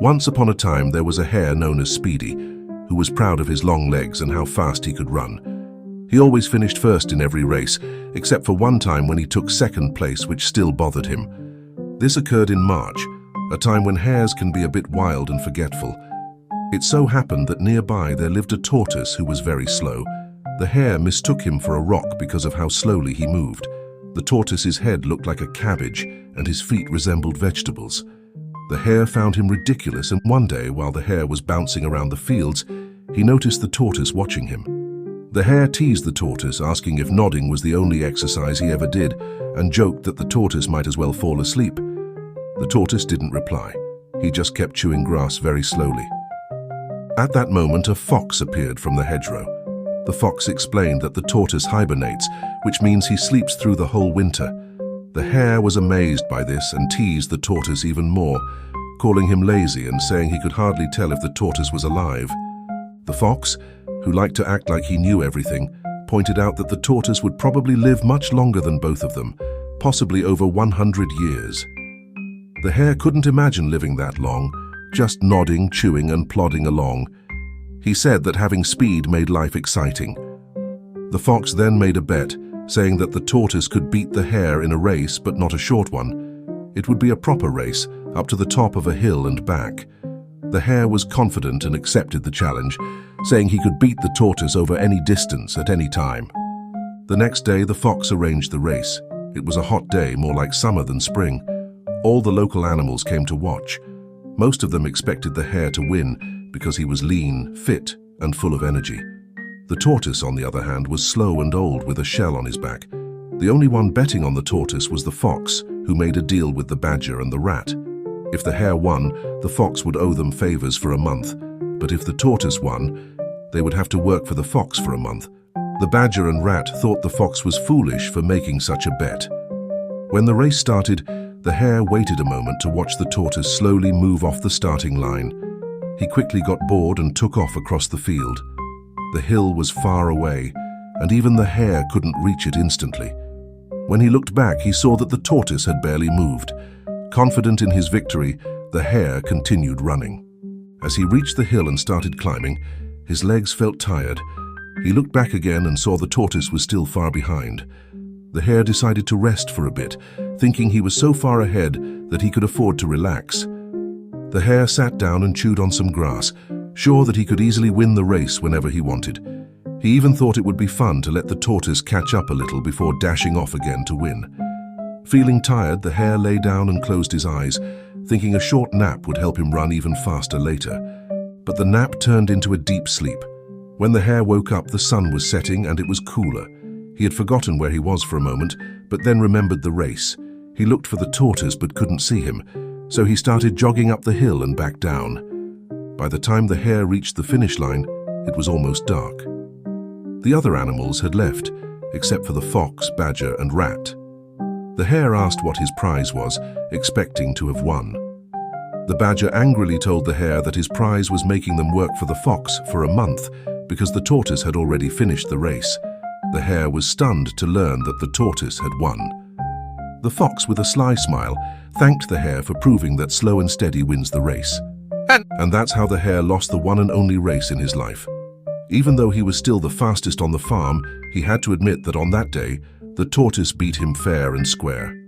Once upon a time there was a hare known as Speedy, who was proud of his long legs and how fast he could run. He always finished first in every race, except for one time when he took second place, which still bothered him. This occurred in March, a time when hares can be a bit wild and forgetful. It so happened that nearby there lived a tortoise who was very slow. The hare mistook him for a rock because of how slowly he moved. The tortoise's head looked like a cabbage and his feet resembled vegetables. The hare found him ridiculous, and one day, while the hare was bouncing around the fields, he noticed the tortoise watching him. The hare teased the tortoise, asking if nodding was the only exercise he ever did, and joked that the tortoise might as well fall asleep. The tortoise didn't reply. He just kept chewing grass very slowly. At that moment, a fox appeared from the hedgerow. The fox explained that the tortoise hibernates, which means he sleeps through the whole winter. The hare was amazed by this and teased the tortoise even more, calling him lazy and saying he could hardly tell if the tortoise was alive. The fox, who liked to act like he knew everything, pointed out that the tortoise would probably live much longer than both of them, possibly over 100 years. The hare couldn't imagine living that long, just nodding, chewing, and plodding along. He said that having speed made life exciting. The fox then made a bet, saying that the tortoise could beat the hare in a race, but not a short one. It would be a proper race, up to the top of a hill and back. The hare was confident and accepted the challenge, saying he could beat the tortoise over any distance at any time. The next day, the fox arranged the race. It was a hot day, more like summer than spring. All the local animals came to watch. Most of them expected the hare to win because he was lean, fit, and full of energy. The tortoise, on the other hand, was slow and old with a shell on his back. The only one betting on the tortoise was the fox, who made a deal with the badger and the rat. If the hare won, the fox would owe them favors for a month, but if the tortoise won, they would have to work for the fox for a month. The badger and rat thought the fox was foolish for making such a bet. When the race started, the hare waited a moment to watch the tortoise slowly move off the starting line. He quickly got bored and took off across the field. The hill was far away, and even the hare couldn't reach it instantly. When he looked back, he saw that the tortoise had barely moved. Confident in his victory, the hare continued running. As he reached the hill and started climbing, his legs felt tired. He looked back again and saw the tortoise was still far behind. The hare decided to rest for a bit, thinking he was so far ahead that he could afford to relax. The hare sat down and chewed on some grass, sure that he could easily win the race whenever he wanted. He even thought it would be fun to let the tortoise catch up a little before dashing off again to win. Feeling tired, the hare lay down and closed his eyes, thinking a short nap would help him run even faster later. But the nap turned into a deep sleep. When the hare woke up, the sun was setting and it was cooler. He had forgotten where he was for a moment, but then remembered the race. He looked for the tortoise but couldn't see him, so he started jogging up the hill and back down. By the time the hare reached the finish line, it was almost dark. The other animals had left, except for the fox, badger, and rat. The hare asked what his prize was, expecting to have won. The badger angrily told the hare that his prize was making them work for the fox for a month because the tortoise had already finished the race. The hare was stunned to learn that the tortoise had won. The fox, with a sly smile, thanked the hare for proving that slow and steady wins the race. And that's how the hare lost the one and only race in his life. Even though he was still the fastest on the farm, he had to admit that on that day, the tortoise beat him fair and square.